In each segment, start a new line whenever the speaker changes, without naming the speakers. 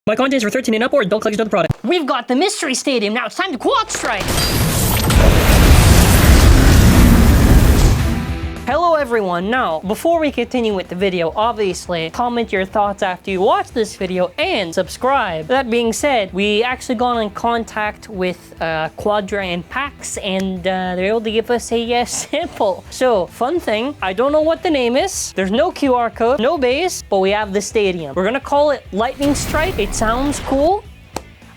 My content is for 13 and up or adult collectors of the product.
We've got the Mystery Stadium, now it's time to QuadStrike! Hello everyone, now before we continue with the video, obviously comment your thoughts after you watch this video and subscribe. That being said, we actually got in contact with QuadStrike and PAX and they're able to give us a sample. So fun thing, I don't know what the name is, there's no QR code, no base, but we have the stadium. We're gonna call it Lightning Strike. It sounds cool.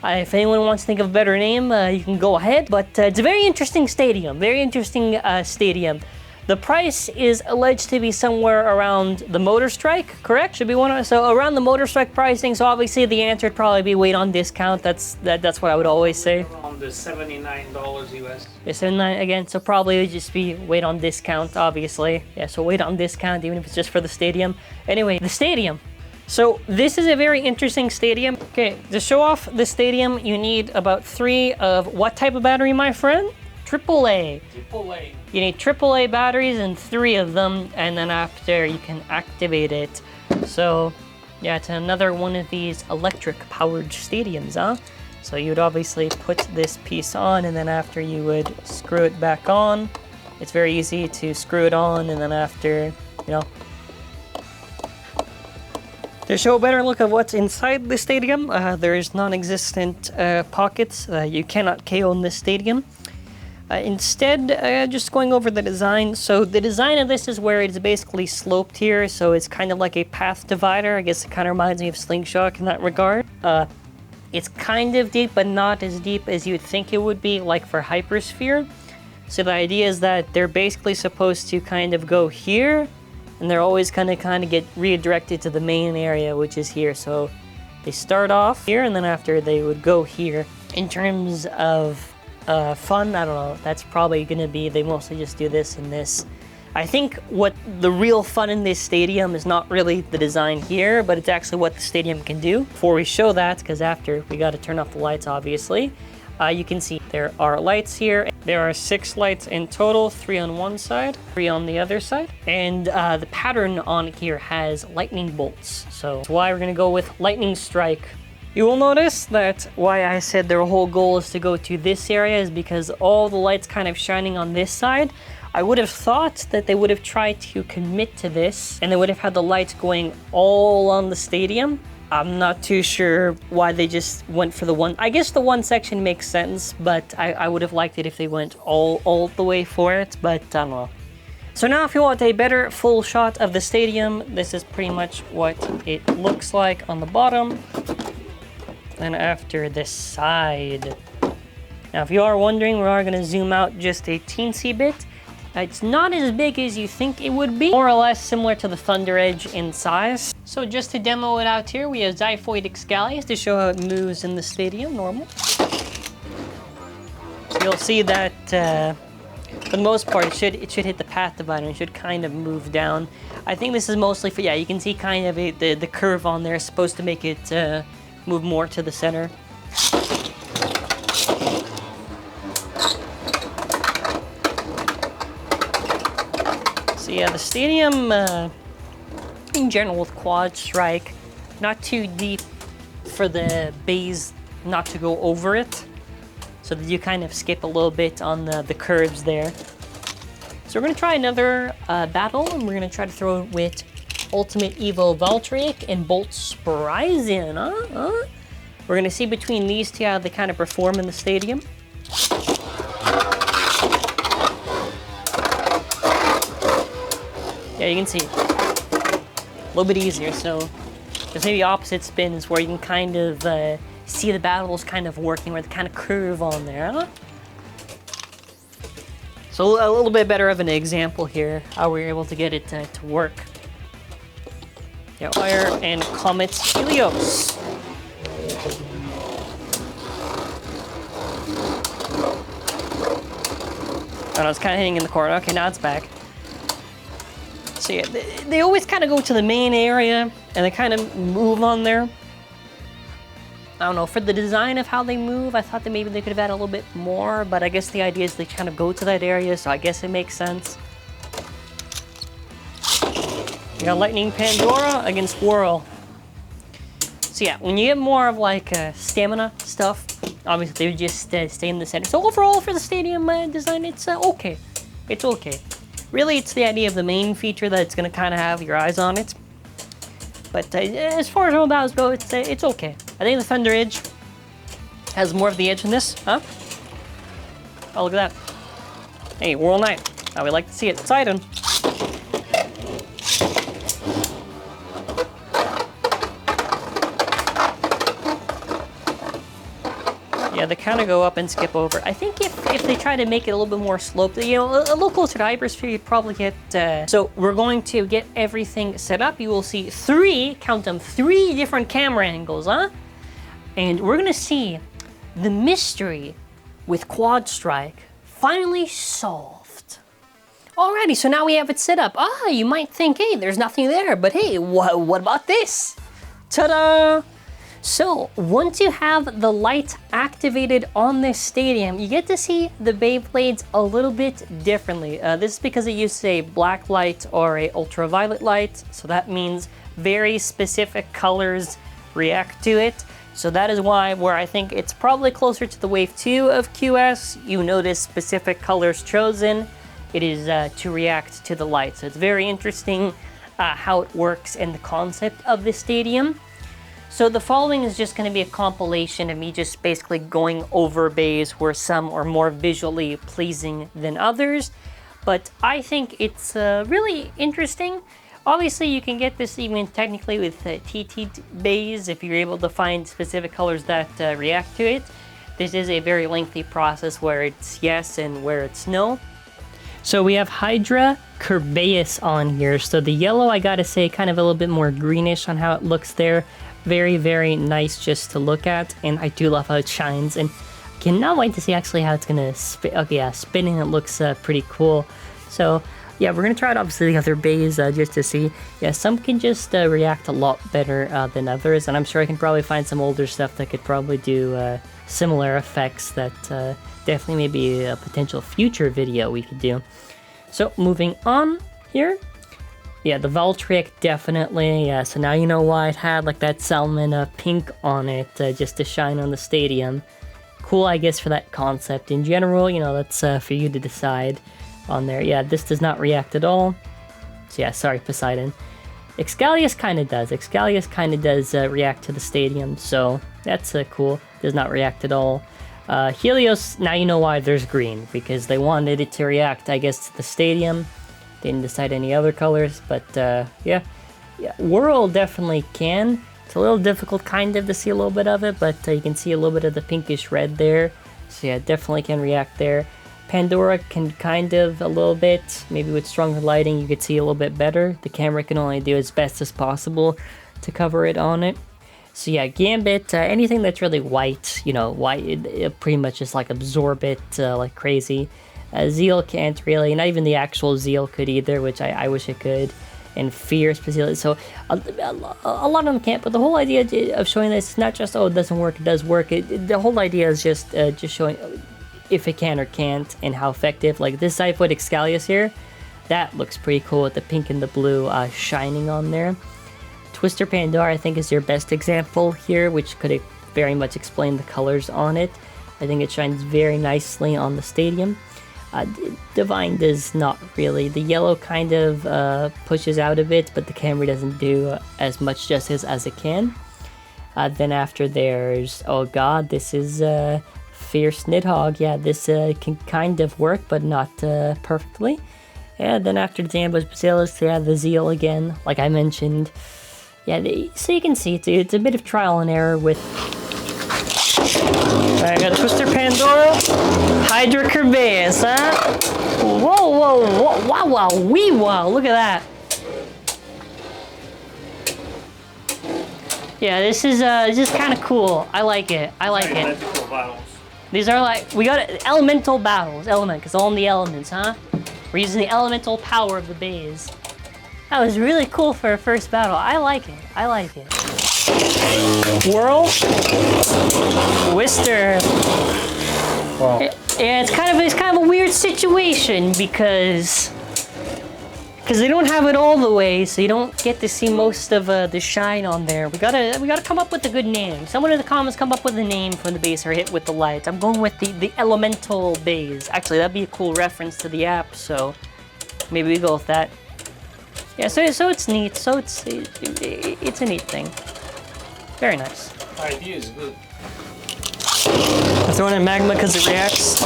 If anyone wants to think of a better name, you can go ahead, but it's a very interesting stadium, stadium. The price is alleged to be somewhere around the Motor Strike, correct? Should be one. So around the Motor Strike pricing. So obviously the answer would probably be wait on discount. That's what I would always say.
Around the $79 US.
Yeah, 79 again. So probably it would just be wait on discount, obviously. Yeah, so wait on discount, even if it's just for the stadium. Anyway, the stadium. So this is a very interesting stadium. Okay, to show off the stadium, you need about 3 of what type of battery, my friend? AAA.
AAA.
You need AAA batteries and 3 of them, and then after you can activate it. So yeah, it's another one of these electric powered stadiums, huh? So you would obviously put this piece on, and then after you would screw it back on. It's very easy to screw it on, and then after, you know. To show a better look of what's inside the stadium, there is non-existent pockets. You cannot KO in this stadium. Instead, just going over the design. So the design of this is where it's basically sloped here, so it's kind of like a path divider. I guess it kind of reminds me of Slingshot in that regard. It's kind of deep, but not as deep as you'd think it would be, like for Hypersphere. So the idea is that they're basically supposed to kind of go here, and they're always kind of get redirected to the main area, which is here. So they start off here, and then after they would go here. In terms of fun, I don't know, that's probably gonna be, they mostly just do this and this. I think what the real fun in this stadium is not really the design here, but it's actually what the stadium can do. Before we show that, because after we got to turn off the lights, obviously, you can see there are lights here. There are 6 lights in total, 3 on one side, 3 on the other side. And the pattern on here has lightning bolts. So that's why we're gonna go with Lightning Strike. You will notice that why I said their whole goal is to go to this area is because all the lights kind of shining on this side. I would have thought that they would have tried to commit to this and they would have had the lights going all on the stadium. I'm not too sure why they just went for the one. I guess the one section makes sense, but I would have liked it if they went all the way for it, but I don't know. So now if you want a better full shot of the stadium, this is pretty much what it looks like on the bottom. And after this side. Now, if you are wondering, we are going to zoom out just a teensy bit. It's not as big as you think it would be, more or less similar to the Thunder Edge in size. So just to demo it out here, we have Xiphoid Galleys to show how it moves in the stadium, normal. So you'll see that for the most part, it should hit the path divider and should kind of move down. I think this is mostly for, yeah, you can see kind of the curve on there is supposed to make it move more to the center. So yeah, the stadium, in general with QuadStrike, not too deep for the bays not to go over it. So that you kind of skip a little bit on the curves there. So we're gonna try another battle, and we're gonna try to throw it with Ultimate Evo Valtryek and Bolt Spryzen, huh? We're gonna see between these two how they kind of perform in the stadium. Yeah, you can see a little bit easier. So there's maybe opposite spins where you can kind of see the battles kind of working, where they kind of curve on there, huh? So a little bit better of an example here, how we were able to get it to work. Yeah, Fire and Comet Helios. Oh, no, it's kind of hitting in the corner. Okay, now it's back. So yeah, they always kind of go to the main area and they kind of move on there. I don't know, for the design of how they move, I thought that maybe they could have had a little bit more, but I guess the idea is they kind of go to that area, so I guess it makes sense. You got Lightning Pandora against Whirl.
So yeah, when you get more of like stamina stuff, obviously they would just stay in the center. So overall for the stadium design, it's okay. It's okay. Really, it's the idea of the main feature that it's gonna kind of have your eyes on it. But as far as all battles go, it's okay. I think the Thunder Edge has more of the edge in this, huh? Oh, look at that. Hey, World Knight. How we like to see it. Poseidon. Yeah, they kind of go up and skip over. I think if they try to make it a little bit more sloped, you know, a little closer to Hypersphere, you'd probably get... So we're going to get everything set up. You will see count them, three different camera angles, huh? And we're gonna see the mystery with QuadStrike finally solved. Alrighty, so now we have it set up. Ah, you might think, hey, there's nothing there, but hey, what about this? Ta-da! So, once you have the light activated on this stadium, you get to see the Beyblades a little bit differently. This is because it uses a black light or a ultraviolet light, so that means very specific colors react to it. So that is why, where I think it's probably closer to the Wave 2 of QS, you notice specific colors chosen. It is to react to the light. So it's very interesting how it works and the concept of the stadium. So the following is just going to be a compilation of me just basically going over bays where some are more visually pleasing than others. But I think it's really interesting. Obviously, you can get this even technically with TT bays if you're able to find specific colors that react to it. This is a very lengthy process where it's yes and where it's no. So we have Hydra Kerbeus on here. So the yellow, I gotta say, kind of a little bit more greenish on how it looks there. Very, very nice just to look at, and I do love how it shines, and I cannot wait to see actually how it's gonna spin. Okay, yeah, spinning it looks pretty cool. So yeah, we're gonna try out obviously the other bays just to see. Yeah, some can just react a lot better than others, and I'm sure I can probably find some older stuff that could probably do similar effects that definitely may be a potential future video we could do. So moving on here. Yeah, the Valtryek definitely, yeah, so now you know why it had like that salmon pink on it, just to shine on the stadium. Cool, I guess, for that concept. In general, you know, that's for you to decide on there. Yeah, this does not react at all. So yeah, sorry, Poseidon. Excalius kind of does. Excalius kind of does react to the stadium, so that's cool. Does not react at all. Helios, now you know why there's green, because they wanted it to react, I guess, to the stadium. They didn't decide any other colors, but yeah. Whirl definitely can. It's a little difficult kind of to see a little bit of it, but you can see a little bit of the pinkish red there. So yeah, definitely can react there. Pandora can kind of a little bit, maybe with stronger lighting you could see a little bit better. The camera can only do as best as possible to cover it on it. So yeah, Gambit, anything that's really white, you know, white, it pretty much just like absorb it like crazy. Zeal can't really, not even the actual Zeal could either, which I wish it could. And Fear specifically, so a lot of them can't, but the whole idea of showing this is not just, oh, it doesn't work, it does work. The whole idea is just showing if it can or can't and how effective. Like this Zyphoid Excalius here, that looks pretty cool with the pink and the blue shining on there. Twister Pandora, I think, is your best example here, which could very much explain the colors on it. I think it shines very nicely on the stadium. Divine does not really. The yellow kind of pushes out a bit, but the camera doesn't do as much justice as it can. Then after there's, oh god, this is Fierce Nidhogg. Yeah, this can kind of work, but not perfectly. And then after the Ambush Basilis, yeah, the Zeal again, like I mentioned. Yeah, so you can see it's a bit of trial and error with... I got Twister Pandora, Hydra Kerbeus, huh? Whoa, whoa, whoa, wow, wow, wee wow, look at that. Yeah, this is kind of cool. I like it. I like it.
Battles.
These are like, we got elemental battles. Element, because all in the elements, huh? We're using the elemental power of the bays. That was really cool for a first battle. I like it. I like it. Whirl. Twister. Wow. Yeah, it's kind of a weird situation because because they don't have it all the way, so you don't get to see most of the shine on there. We gotta come up with a good name. Someone in the comments come up with a name for the base or hit with the lights. I'm going with the elemental base. Actually, that'd be a cool reference to the app, so maybe we go with that. Yeah, so it's neat. So it's a neat thing. Very nice.
The idea is good.
I'm throwing in magma because it reacts.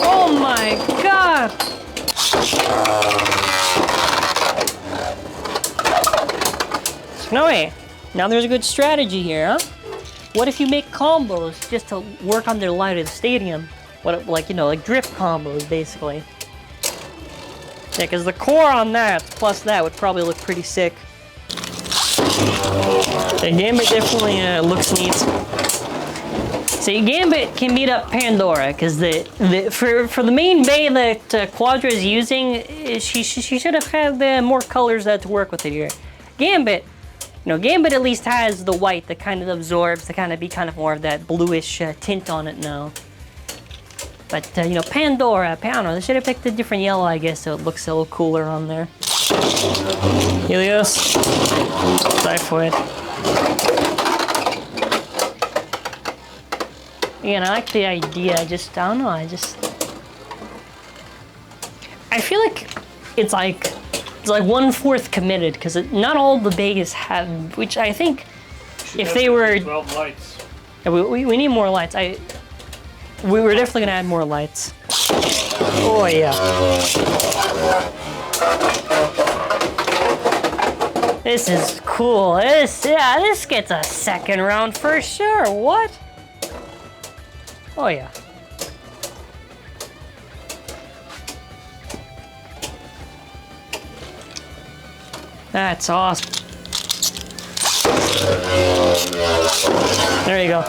Oh my god! Snowy, now there's a good strategy here, huh? What if you make combos just to work on their light of the stadium? What, like, you know, like drift combos, basically. Yeah, because the core on that, plus that, would probably look pretty sick. The Gambit definitely looks neat. See, Gambit can beat up Pandora, because for the main bay that Quadra is using, she should have had more colors to work with it here. Gambit, you know, Gambit at least has the white that kind of absorbs to kind of be kind of more of that bluish tint on it now. But, you know, Pandora, they should have picked a different yellow, I guess, so it looks a little cooler on there. Helios, Typhoid. Again, I like the idea, I don't know, I feel like it's like 1/4 committed, because not all the bays have, which I think if they were...
12 lights.
Yeah, we need more lights. We were definitely gonna add more lights. Oh yeah. This is cool. This gets a second round for sure. What? Oh yeah. That's awesome. There you go.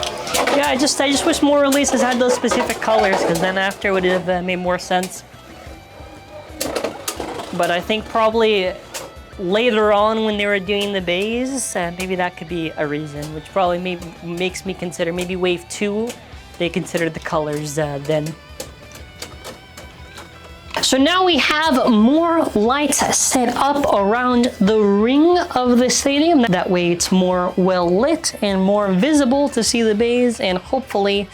Yeah, I just wish more releases had those specific colors, because then after it would have made more sense. But I think probably later on when they were doing the bays, maybe that could be a reason, which probably makes me consider maybe Wave 2, they considered the colors then. So now we have more lights set up around the ring of the stadium. That way it's more well lit and more visible to see the bays, and hopefully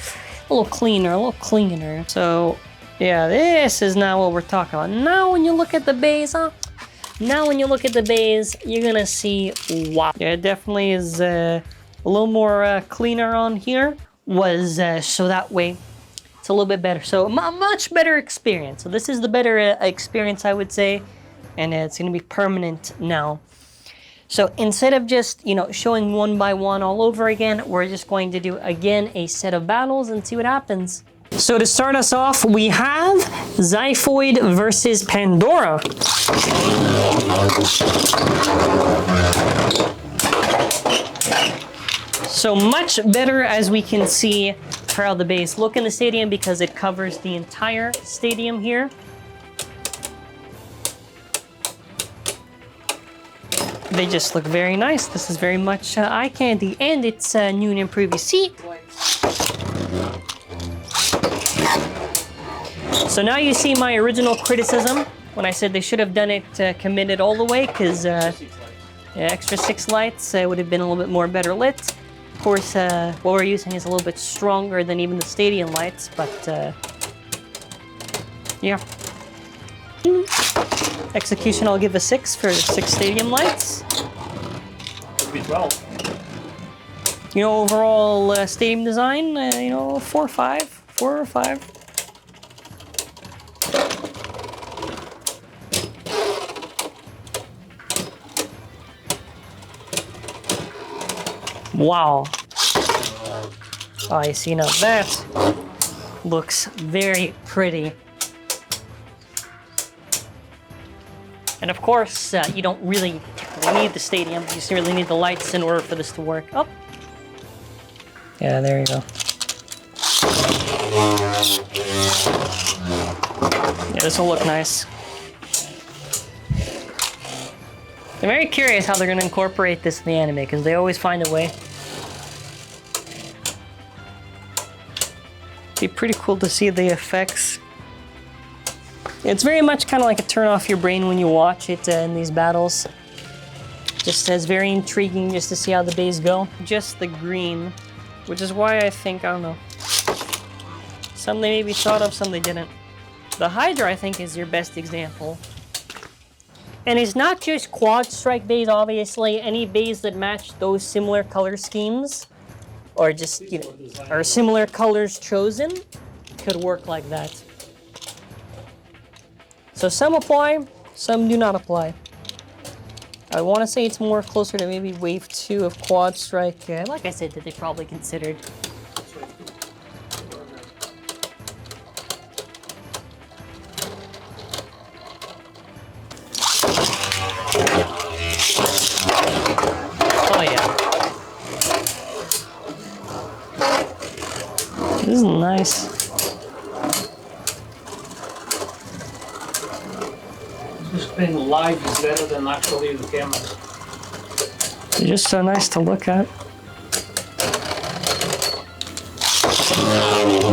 a little cleaner. So yeah, this is now what we're talking about. Now when you look at the bays, Now when you look at the bays, you're gonna see, wow. Yeah, it definitely is a little more cleaner on here. So that way it's a little bit better. So much better experience. So this is the better experience, I would say, and it's gonna be permanent now. So instead of just, you know, showing one by one all over again, we're just going to do again a set of battles and see what happens. So to start us off, we have Zyphoid versus Pandora. So much better, as we can see, for how the bays look in the stadium, because it covers the entire stadium here. They just look very nice. This is very much eye candy, and it's new and improved. You see? So now you see my original criticism when I said they should have done it committed all the way, because extra 6 lights would have been a little bit more better lit. Of course, what we're using is a little bit stronger than even the stadium lights, but yeah. Execution, I'll give a 6 for 6 stadium lights.
Could be 12.
You know, overall stadium design, you know, 4 or 5. 4 or 5. Wow. Oh, you see, now that looks very pretty. And of course, you don't really need the stadium. You just really need the lights in order for this to work. Oh. Yeah, there you go. Yeah, this will look nice. I'm very curious how they're going to incorporate this in the anime, because they always find a way. It'd be pretty cool to see the effects.
It's very much kind of like a turn off your brain when you watch it in these battles. Just as very intriguing just to see how the bays go. Just the green, which is why I think, I don't know. Some they maybe thought of, some they didn't. The Hydra, I think, is your best example. And it's not just QuadStrike bays, obviously. Any bays that match those similar color schemes, or just, you know, or similar colors chosen, could work like that. So some apply, some do not apply. I want to say it's more closer to maybe wave 2 of QuadStrike. Like I said, that they probably considered. Oh yeah. This is nice.
Just being live is better than actually the camera.
They're just so nice to look at.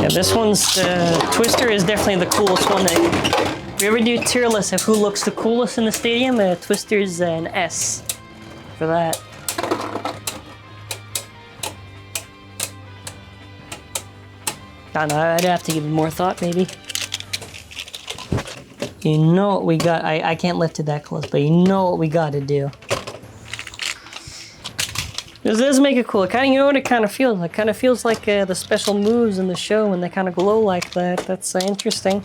Yeah, this one's, Twister is definitely the coolest one. If we ever do tier list of who looks the coolest in the stadium, Twister's an S for that. I don't know, I'd have to give it more thought, maybe. You know what we got, I can't lift it that close, but you know what we got to do. This does make it cool. You know what it kind of feels like? It kind of feels like the special moves in the show when they kind of glow like that. That's interesting.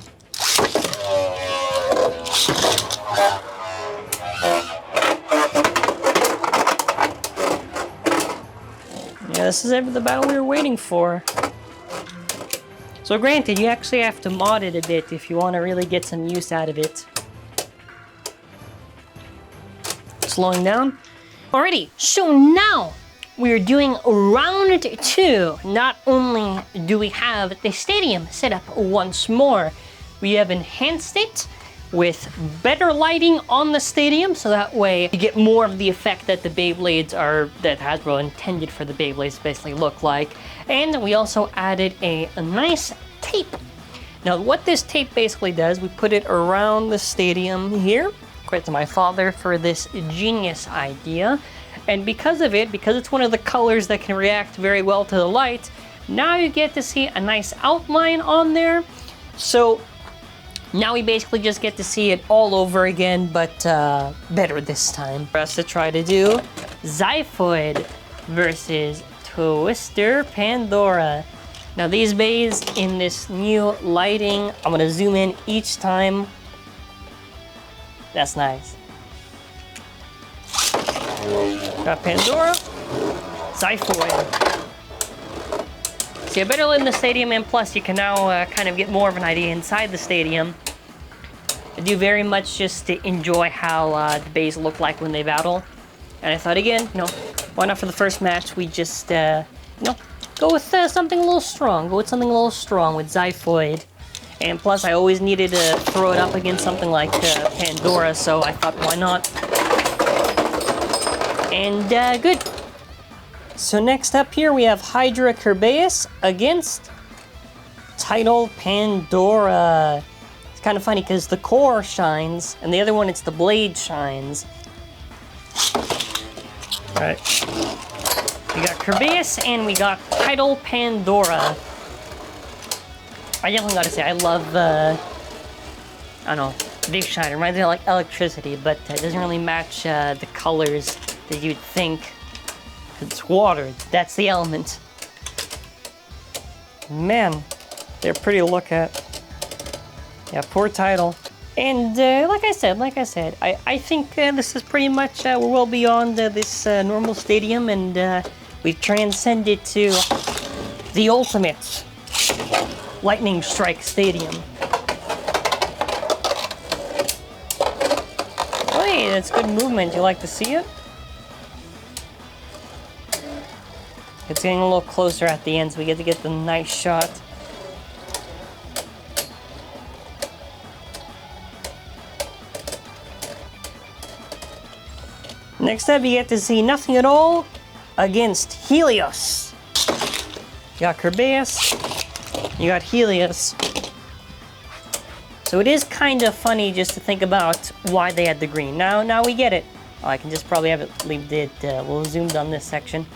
Yeah, this is the battle we were waiting for. So granted, you actually have to mod it a bit if you want to really get some use out of it. Slowing down.
Alrighty, so now we're doing round 2. Not only do we have the stadium set up once more, we have enhanced it with better lighting on the stadium, so that way you get more of the effect that the Beyblades are, that HASBRO intended for the Beyblades to basically look like. And we also added a nice tape. Now what this tape basically does, we put it around the stadium here. Credit to my father for this genius idea. And because of it, because it's one of the colors that can react very well to the light, now you get to see a nice outline on there. So now we basically just get to see it all over again, but better this time. For us to try to do Zyphoid versus Twister Pandora. Now these bays in this new lighting, I'm gonna zoom in each time. That's nice. Got Pandora, Zyphoid. So you better live in the stadium, and plus you can now kind of get more of an idea inside the stadium. I do very much just to enjoy how the bays look like when they battle. And I thought again, you know, why not for the first match we just, you know, go with something a little strong. Go with something a little strong with Zyphoid. And plus I always needed to throw it up against something like Pandora, so I thought why not. And good. So next up here we have Hydra Kerbeus against Title Pandora. It's kind of funny because the core shines and the other one it's the blade shines. Alright. We got Kerbeus and we got Title Pandora. I definitely gotta say I love I don't know, big shine. It reminds me of like electricity, but it doesn't really match the colors that you'd think. It's water, that's the element. Man, they're pretty to look at. Yeah, poor Title. And like I said, I think this is pretty much, we're well beyond this normal stadium, and we've transcended to the ultimate lightning strike stadium. Hey, that's good movement. You like to see it? It's getting a little closer at the end, so we get to get the nice shot. Next up, you get to see nothing at all against Helios. You got Kerbeus, you got Helios. So it is kind of funny just to think about why they had the green. Now we get it. Oh, I can just probably have it leave it a little zoomed on this section.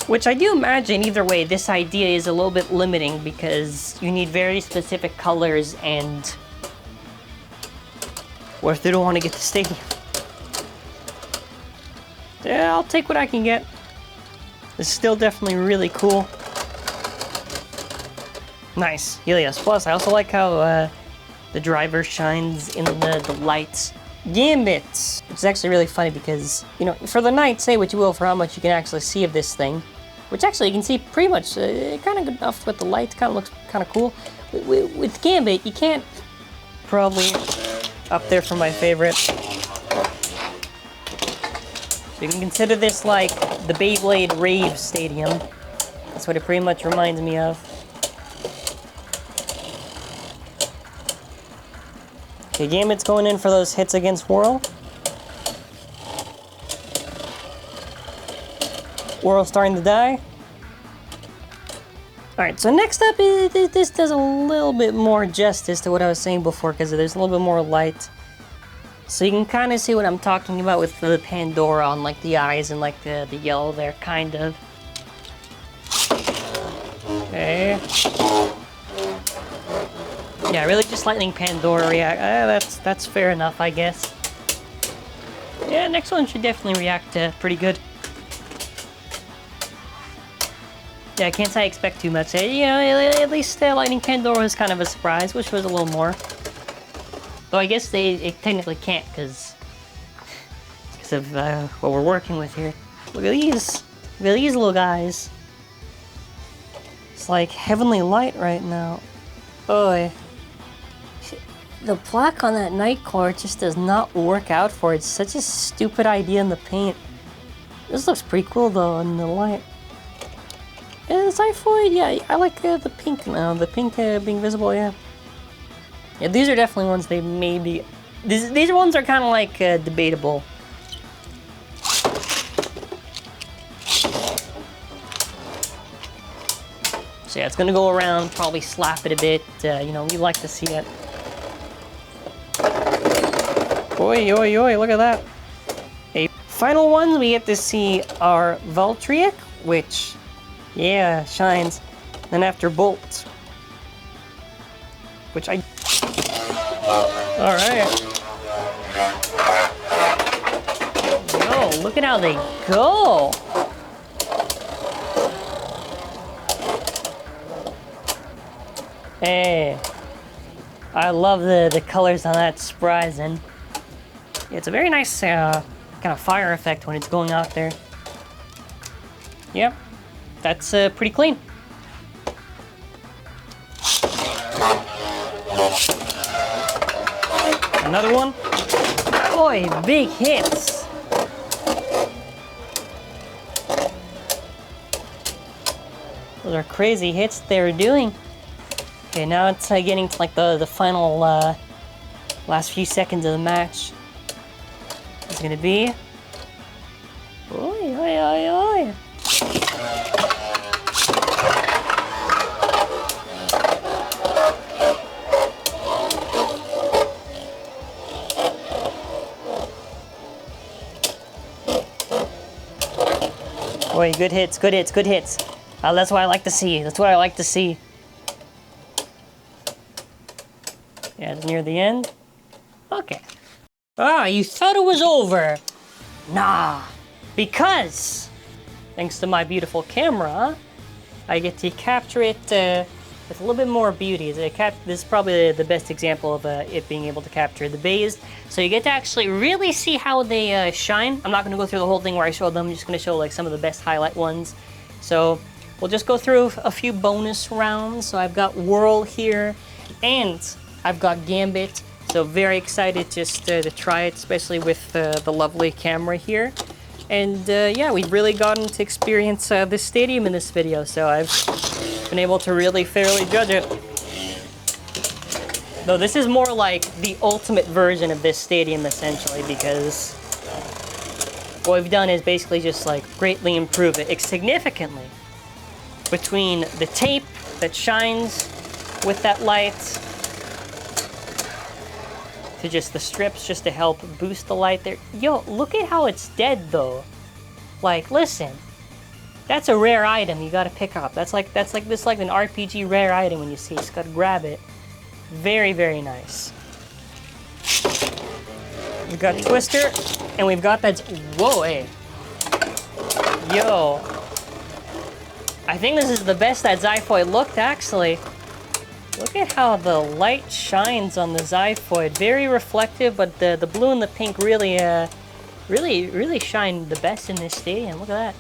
Which I do imagine, either way, this idea is a little bit limiting because you need very specific colors, and what if they don't want to get the stadium? Yeah, I'll take what I can get. It's still definitely really cool. Nice, Helios. Plus, I also like how the driver shines in the lights. Gambit, which is actually really funny because, you know, for the night, say what you will for how much you can actually see of this thing. Which actually you can see pretty much kind of good enough with the lights. Kind of looks kind of cool. With Gambit, you can't probably up there for my favorite. So you can consider this like the Beyblade Rave Stadium. That's what it pretty much reminds me of. Okay, Gambit's going in for those hits against Whirl. Whirl starting to die. Alright, so next up, this does a little bit more justice to what I was saying before because there's a little bit more light. So you can kind of see what I'm talking about with the Pandora on like the eyes and like the yellow there, kind of. Okay. Yeah, really just letting Pandora react. That's fair enough, I guess. Yeah, next one should definitely react pretty good. Yeah, I can't say I expect too much. You know, at least Lightning Pandora was kind of a surprise, which was a little more. Though I guess it technically can't, because of what we're working with here. Look at these. Look at these little guys. It's like heavenly light right now. Boy. The black on that night core just does not work out for it. It's such a stupid idea in the paint. This looks pretty cool though in the light. Xiphoid, yeah, I like the pink now. The pink being visible, yeah. Yeah, these are definitely ones they maybe... These ones are kind of like debatable. So yeah, it's gonna go around, probably slap it a bit. You know, we like to see it. Oi, oi, oi, look at that. A final ones we get to see are Valtryek, which... yeah, shines. Then after Bolt. Which I... Alright. Yo, look at how they go! Hey. I love the colors on that Spryzen. Yeah, it's a very nice kind of fire effect when it's going out there. Yep. That's pretty clean. Another one. Boy, big hits. Those are crazy hits they're doing. Okay, now it's getting to like the final last few seconds of the match. It's gonna be. Oi, oi, oi, oi. Boy, good hits, good hits, good hits. That's what I like to see. That's what I like to see. Yeah, it's near the end. Okay. Ah, you thought it was over. Nah. Because, thanks to my beautiful camera, I get to capture it with a little bit more beauty. This is probably the best example of it being able to capture the bays. So you get to actually really see how they shine. I'm not going to go through the whole thing where I show them. I'm just going to show like some of the best highlight ones. So we'll just go through a few bonus rounds. So I've got Whirl here, and I've got Gambit. So very excited just to try it, especially with the lovely camera here. And yeah, we've really gotten to experience this stadium in this video, so I've been able to really fairly judge it. Though this is more like the ultimate version of this stadium, essentially, because what we've done is basically just like greatly improve it significantly between the tape that shines with that light to just the strips just to help boost the light there. Yo, look at how it's dead though. Like, listen, that's a rare item you gotta pick up. That's like an RPG rare item when you see it. You just gotta grab it. Very, very nice. We've got Twister, and we've got that. Whoa, hey. Yo. I think this is the best that Zyphoid looked, actually. Look at how the light shines on the Zyphoid. Very reflective, but the blue and the pink really shine the best in this stadium. Look at that.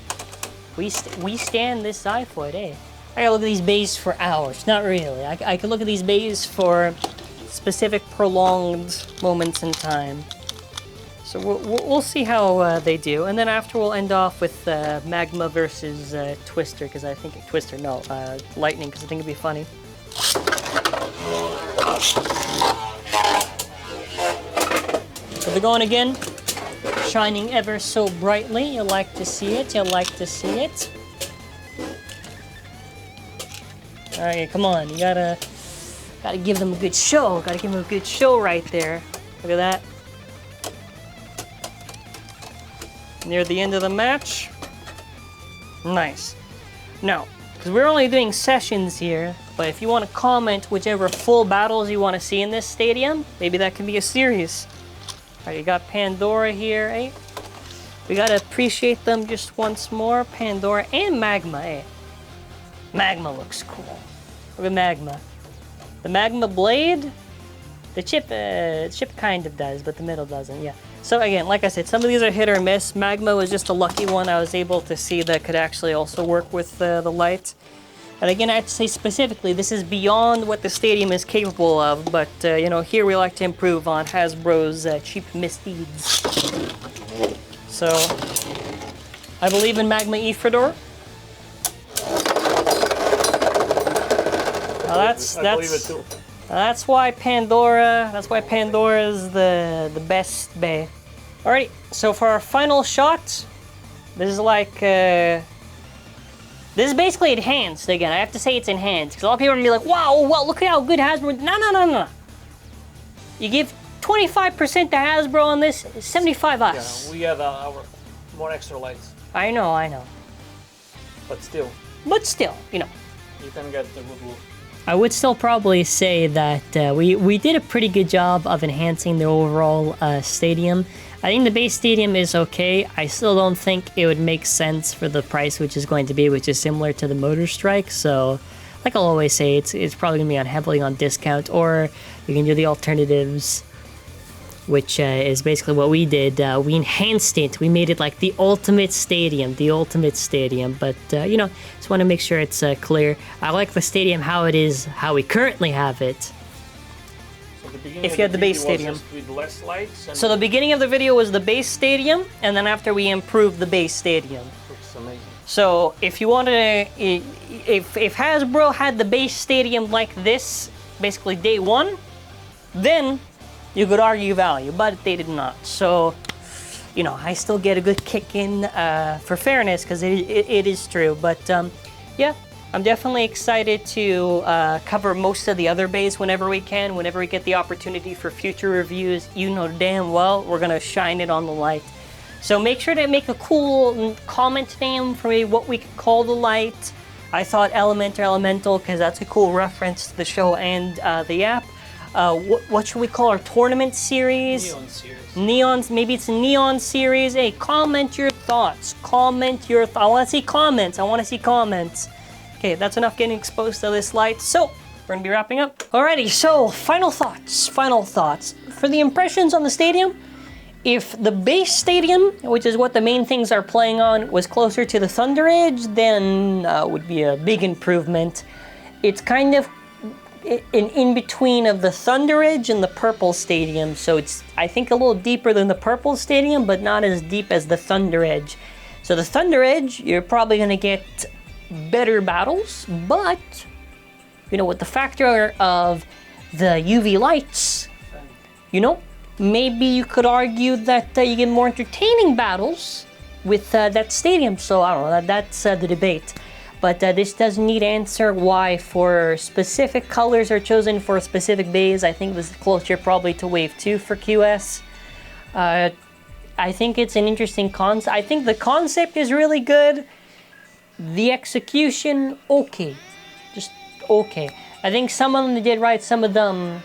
We stand this Zyphoid, eh? I gotta look at these bays for hours. Not really. I could look at these bays for specific prolonged moments in time. So we'll see how they do, and then after we'll end off with Magma versus Twister, because I think Lightning, because I think it'd be funny. So they're going again, shining ever so brightly. You like to see it. You like to see it. All right, come on. You gotta give them a good show. Gotta give them a good show right there. Look at that. Near the end of the match. Nice. Now, because we're only doing sessions here, but if you want to comment whichever full battles you want to see in this stadium, maybe that can be a series. Alright, you got Pandora here, eh? We gotta appreciate them just once more. Pandora and Magma, eh? Magma looks cool. Look at Magma. The Magma Blade, the chip kind of does, but the middle doesn't, yeah. So again, like I said, some of these are hit or miss. Magma was just a lucky one I was able to see that could actually also work with the light. And again, I have to say specifically, this is beyond what the stadium is capable of, but you know, here we like to improve on Hasbro's cheap misdeeds. So, I believe in Magma Ifridor. Now that's why Pandora is the best bay. Alright, so for our final shot, this is like this is basically enhanced again. I have to say it's enhanced because a lot of people are gonna be like, wow, well, look at how good Hasbro. No. You give 25% to Hasbro on this, 75 us.
Yeah, we have our more extra lights.
I know.
But still,
you know.
you can get the good look.
I would still probably say that we did a pretty good job of enhancing the overall stadium. I think the base stadium is okay. I still don't think it would make sense for the price which is going to be, which is similar to the Motor Strike. So, like I'll always say, it's probably going to be heavily on discount, or you can do the alternatives, which is basically what we did. We enhanced it. We made it like the ultimate stadium. But, you know, just want to make sure it's clear. I like the stadium how it is, how we currently have it.
So
if you had the base stadium.
With less lights. And
so the beginning of the video was the base stadium, and then after we improved the base stadium.
Looks amazing.
So if you wanted to, if Hasbro had the base stadium like this, basically day one, then you could argue value, but they did not. So, you know, I still get a good kick in for fairness, because it is true. But yeah, I'm definitely excited to cover most of the other bays whenever we can, whenever we get the opportunity for future reviews. You know damn well we're gonna shine it on the light. So make sure to make a cool comment name for what we could call the light. I thought Element or Elemental, because that's a cool reference to the show and the app. What should we call our tournament series?
Neon series.
Neons, maybe it's a Neon series. Hey, comment your thoughts. I want to see comments. Okay, that's enough getting exposed to this light. So, we're gonna be wrapping up. Alrighty, so final thoughts. For the impressions on the stadium, if the base stadium, which is what the main things are playing on, was closer to the Thunder Edge, then would be a big improvement. It's kind of in between of the Thunder Edge and the Purple Stadium, so it's, I think, a little deeper than the Purple Stadium, but not as deep as the Thunder Edge. So the Thunder Edge, you're probably gonna get better battles, but you know, with the factor of the UV lights, you know, maybe you could argue that you get more entertaining battles with that stadium. So I don't know, that's the debate. But this does need answer why for specific colors are chosen for specific bays. I think this is closer probably to Wave 2 for QS. I think it's an interesting concept. I think the concept is really good. The execution, okay. Just okay. I think some of them they did right, some of them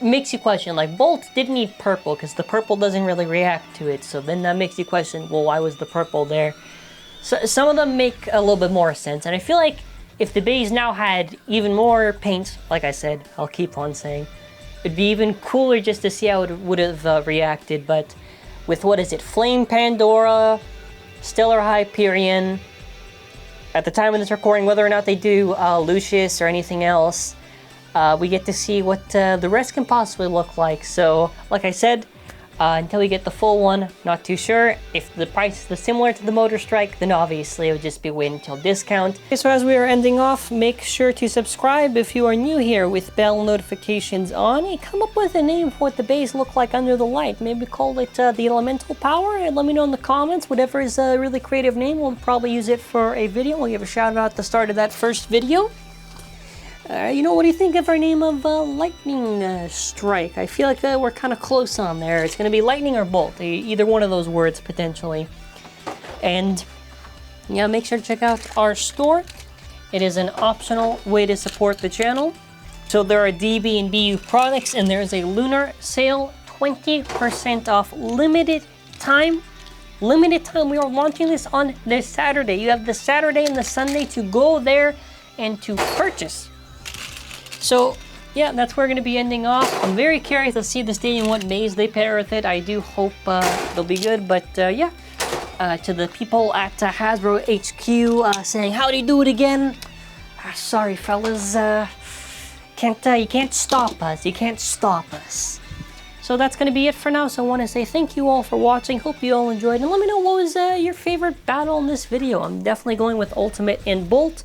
makes you question. Like Bolt didn't need purple because the purple doesn't really react to it. So then that makes you question, well, why was the purple there? So some of them make a little bit more sense. And I feel like if the bays now had even more paint, like I said, I'll keep on saying, it'd be even cooler just to see how it would have reacted. But with, what is it, Flame Pandora, Stellar Hyperion, at the time of this recording, whether or not they do Lucius or anything else, we get to see what the rest can possibly look like. So, like I said, until we get the full one, not too sure. If the price is similar to the Motor Strike, then obviously it would just be waiting until discount. Okay, so as we are ending off, make sure to subscribe if you are new here with bell notifications on. And come up with a name for what the bays look like under the light. Maybe call it the Elemental Power, and let me know in the comments. Whatever is a really creative name, we'll probably use it for a video. We'll give a shout out at the start of that first video. You know, what do you think of our name of Lightning Strike? I feel like we're kind of close on there. It's going to be Lightning or Bolt, either one of those words potentially. And yeah, make sure to check out our store. It is an optional way to support the channel. So there are DB and BU products, and there's a lunar sale, 20% off, limited time. Limited time. We are launching this on this Saturday. You have the Saturday and the Sunday to go there and to purchase. So, yeah, that's where we're going to be ending off. I'm very curious to see the stadium, what maze they pair with it. I do hope they'll be good, but yeah. To the people at HASBRO HQ saying, how do you do it again? Sorry, fellas. You can't stop us. You can't stop us. So that's going to be it for now. So I want to say thank you all for watching. Hope you all enjoyed. And let me know what was your favorite battle in this video. I'm definitely going with Ultimate and Bolt.